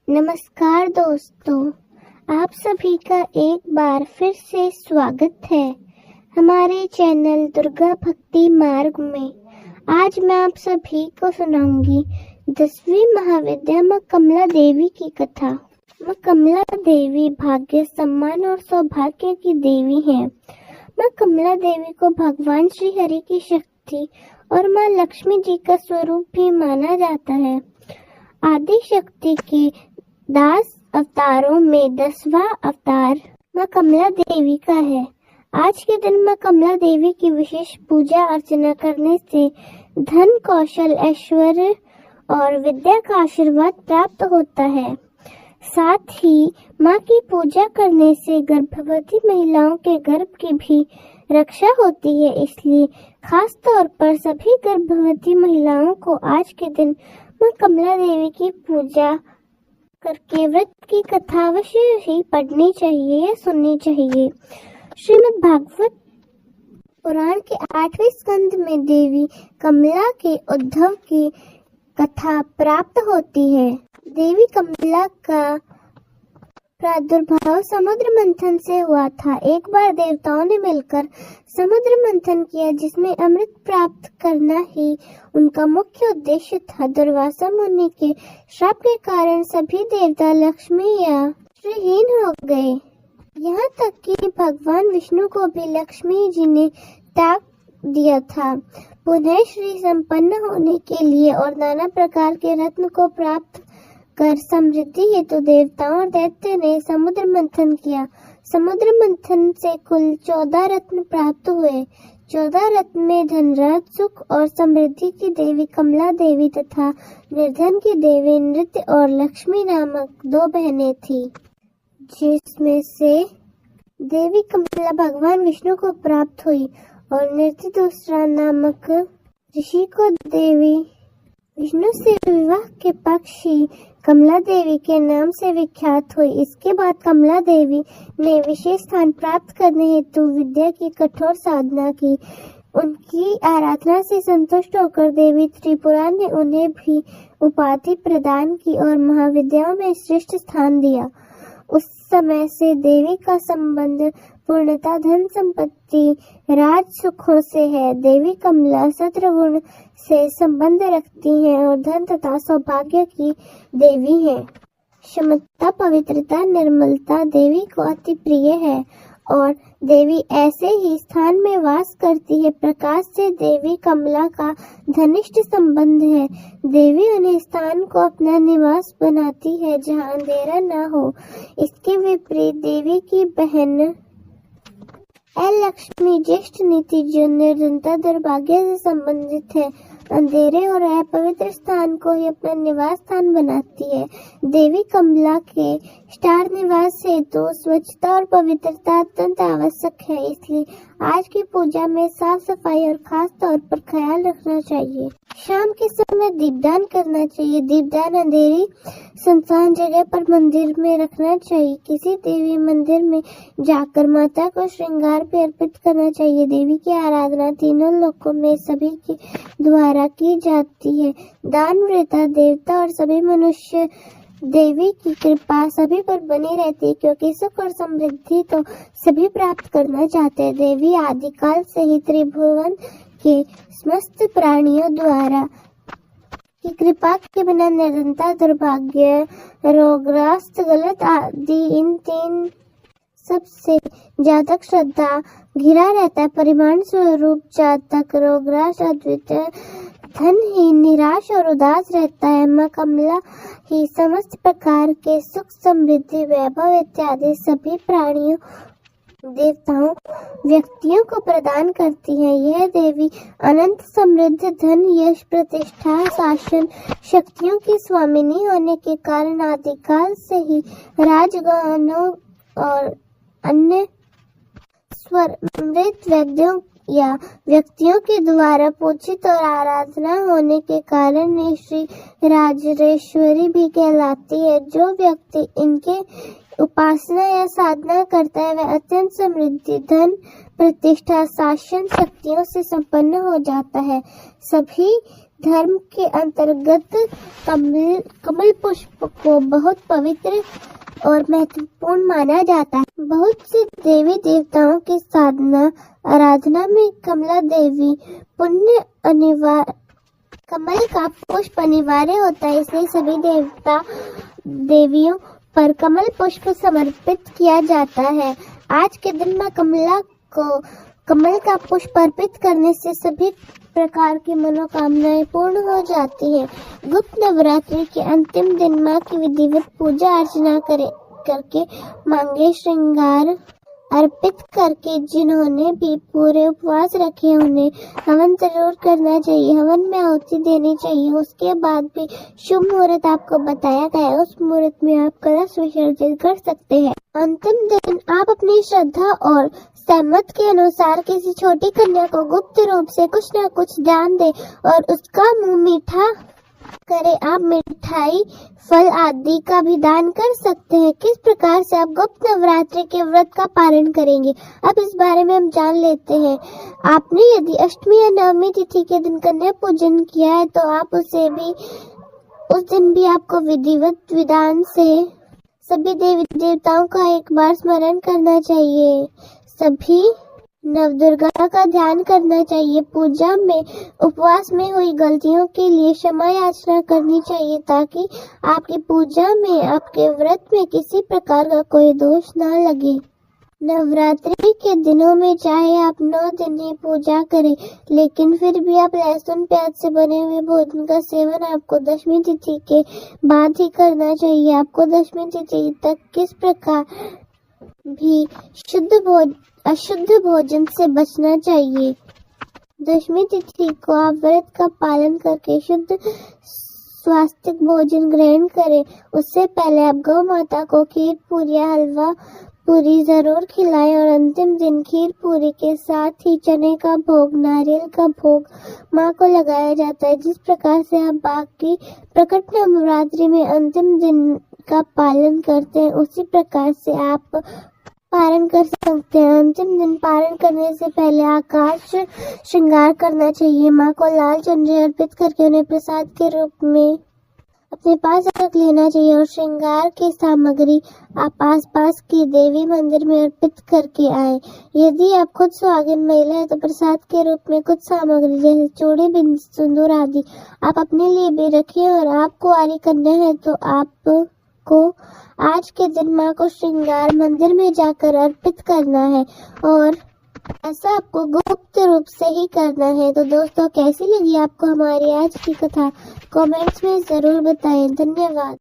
नमस्कार दोस्तों, आप सभी का एक बार फिर से स्वागत है हमारे चैनल दुर्गा भक्ति मार्ग में। आज मैं आप सभी को सुनाऊंगी 10वीं महाविद्या माँ कमला देवी की कथा। माँ कमला देवी भाग्य, सम्मान और सौभाग्य की देवी है। माँ कमला देवी को भगवान श्री हरि की शक्ति और माँ लक्ष्मी जी का स्वरूप भी माना जाता है। आदि शक्ति के 10 अवतारों में 10वां अवतार माँ कमला देवी का है। आज के दिन माँ कमला देवी की विशेष पूजा अर्चना करने से धन, कौशल, ऐश्वर्य और विद्या का आशीर्वाद प्राप्त होता है। साथ ही माँ की पूजा करने से गर्भवती महिलाओं के गर्भ की भी रक्षा होती है। इसलिए खास तौर पर सभी गर्भवती महिलाओं को आज के दिन माँ कमला देवी की पूजा करके व्रत की कथा अवश्य ही पढ़नी चाहिए या सुननी चाहिए। श्रीमद् भागवत पुराण के 8वें स्कंद में देवी कमला के उद्भव की कथा प्राप्त होती है। देवी कमला का प्रादुर्भाव समुद्र मंथन से हुआ था। एक बार देवताओं ने मिलकर समुद्र मंथन किया, जिसमें अमृत प्राप्त करना ही उनका मुख्य उद्देश्य था। दुर्वासा मुनि के श्राप के कारण सभी देवता लक्ष्मी या श्रीहीन हो गए। यहाँ तक कि भगवान विष्णु को भी लक्ष्मी जी ने त्याग दिया था। पुनः श्री संपन्न होने के लिए और नाना प्रकार के रत्न को प्राप्त कर समृद्धि हेतु देवताओं और दैत्य ने समुद्र मंथन किया। समुद्र मंथन से कुल 14 रत्न प्राप्त हुए। 14 रत्न में धनराज, सुख और समृद्धि की देवी कमला देवी तथा निर्धन की देवी नृत्य और लक्ष्मी नामक 2 बहनें थी, जिसमें से देवी कमला भगवान विष्णु को प्राप्त हुई और नृत्य दूसरा नामक ऋषि को देवी विष्णु से विवाह के पक्षी कमला देवी के नाम से विख्यात हुई। इसके बाद कमला देवी ने विशेष स्थान प्राप्त करने हेतु विद्या की कठोर साधना की। उनकी आराधना से संतुष्ट होकर देवी त्रिपुरा ने उन्हें भी उपाधि प्रदान की और महाविद्याओं में श्रेष्ठ स्थान दिया। उस समय से देवी का संबंध पूर्णता धन संपत्ति, राज सुखों से है। देवी कमला सत्रगुण से संबंध रखती हैं और धन तथा सौभाग्य की देवी है। क्षमता, पवित्रता, निर्मलता देवी को अति प्रिय है और देवी ऐसे ही स्थान में वास करती है। प्रकाश से देवी कमला का घनिष्ठ संबंध है। देवी उन्हें स्थान को अपना निवास बनाती है जहाँ अंधेरा न हो। इसके विपरीत देवी की बहन लक्ष्मी ज्येष्ठ नीति जो निर्धनता, दुर्भाग्य से संबंधित है, अंधेरे और अपवित्र स्थान को ही अपना निवास स्थान बनाती है। देवी कमला के स्टार निवास हेतु स्वच्छता और पवित्रता अत्यंत आवश्यक है। इसलिए आज की पूजा में साफ सफाई और खास तौर पर ख्याल रखना चाहिए। शाम के समय दीपदान करना चाहिए। दीपदान अंधेरी सुनसान जगह पर मंदिर में रखना चाहिए। किसी देवी मंदिर में जाकर माता को श्रृंगार भी अर्पित करना चाहिए। देवी की आराधना तीनों लोकों में सभी के द्वारा की जाती है। दान, वृता, देवता और सभी मनुष्य देवी की कृपा सभी पर बनी रहती है, क्योंकि सुख और समृद्धि तो सभी प्राप्त करना चाहते हैं। देवी आदिकाल से ही त्रिभुवन के समस्त प्राणियों द्वारा की कृपा के बिना निर्धनता, दुर्भाग्य, रोगग्रस्त, गलत आदि इन 3 सबसे जातक श्रद्धा घिरा रहता है। परिमाण स्वरूप जातक रोगग्रस्त, अद्वितीय, धनहीन, निराश और उदास रहता है। माँ कमला ही समस्त प्रकार के सुख, समृद्धि, वैभव इत्यादि सभी प्राणियों, देवताओं, व्यक्तियों को प्रदान करती है। यह देवी अनंत समृद्ध धन, यश, प्रतिष्ठा, शासन, शक्तियों की स्वामिनी होने के कारण आदिकाल से ही राजगणों और अन्य स्वमृत वैद्यों या व्यक्तियों के द्वारा पूजित और आराधना होने के कारण श्री राजराजेश्वरी भी कहलाती है। जो व्यक्ति इनके उपासना या साधना करता है वह अत्यंत समृद्धि, धन, प्रतिष्ठा, शासन, शक्तियों से संपन्न हो जाता है। सभी धर्म के अंतर्गत कमल पुष्प को बहुत पवित्र और महत्वपूर्ण माना जाता है। बहुत से देवी देवताओं की आराधना में कमला देवी कमल का पुष्प अनिवार्य होता है, इसलिए सभी देवता देवियों पर कमल पुष्प समर्पित किया जाता है। आज के दिन मां कमला को कमल का पुष्प अर्पित करने से सभी प्रकार की मनोकामनाएं पूर्ण हो जाती हैं। गुप्त नवरात्रि के अंतिम दिन मां की विधिवत पूजा अर्चना करके मांगे श्रृंगार अर्पित करके जिन्होंने भी पूरे उपवास रखे उन्हें हवन जरूर करना चाहिए। हवन में आहुति देनी चाहिए। उसके बाद भी शुभ मुहूर्त आपको बताया गया है, उस मुहूर्त में आप कलश विसर्जन कर सकते हैं। अंतिम दिन आप अपनी श्रद्धा और सहमत के अनुसार किसी छोटी कन्या को गुप्त रूप से कुछ न कुछ दान दे और उसका मुंह मीठा करे। आप मिठाई, फल आदि का भी दान कर सकते हैं। किस प्रकार से आप गुप्त नवरात्रि के व्रत का पालन करेंगे, अब इस बारे में हम जान लेते हैं। आपने यदि अष्टमी या नवमी तिथि के दिन कन्या पूजन किया है तो आप उस दिन भी आपको विधिवत विधान से सभी देवी देवताओं का एक बार स्मरण करना चाहिए। सभी नवदुर्गा का ध्यान करना चाहिए। पूजा में उपवास में हुई गलतियों के लिए क्षमा याचना करनी चाहिए ताकि आपकी पूजा में, आपके व्रत में किसी प्रकार का कोई दोष ना लगे। नवरात्रि के दिनों में चाहे आप 9 दिन ही पूजा करें, लेकिन फिर भी आप लहसुन प्याज से बने हुए भोजन का सेवन आपको दशमी तिथि के बाद ही करना चाहिए। आपको दशमी तिथि तक किस प्रकार भी अशुद्ध भोजन से बचना चाहिए। दशमी तिथि को आप व्रत का पालन करके शुद्ध स्वास्थ्य भोजन ग्रहण करें। उससे पहले आप गौ माता को खीर पूरी या हलवा पूरी जरूर खिलाएं और अंतिम दिन खीर पूरी के साथ ही चने का भोग, नारियल का भोग मां को लगाया जाता है। जिस प्रकार से आप बाकी प्रकट नवरात्रि में अंतिम दिन का पालन करते हैं, उसी प्रकार से आप पारण कर सकते हैं। अंतिम दिन पारण करने से पहले आकाश श्रृंगार करना चाहिए। मां को लाल चुनरी अर्पित करके उन्हें प्रसाद के रूप में अपने पास रख लेना चाहिए और श्रृंगार की सामग्री आप आसपास की देवी मंदिर में अर्पित करके आए। यदि आप खुद सुहागिन महिला है तो प्रसाद के रूप में कुछ सामग्री जैसे चूड़ी, बिंदी, सिंदूर आदि आप अपने लिए भी रखें और आप कुंवारी कन्या है तो आपको आज के दिन मां को श्रृंगार मंदिर में जाकर अर्पित करना है और ऐसा आपको गुप्त रूप से ही करना है। तो दोस्तों, कैसी लगी आपको हमारी आज की कथा? कमेंट्स में जरूर बताएं। धन्यवाद।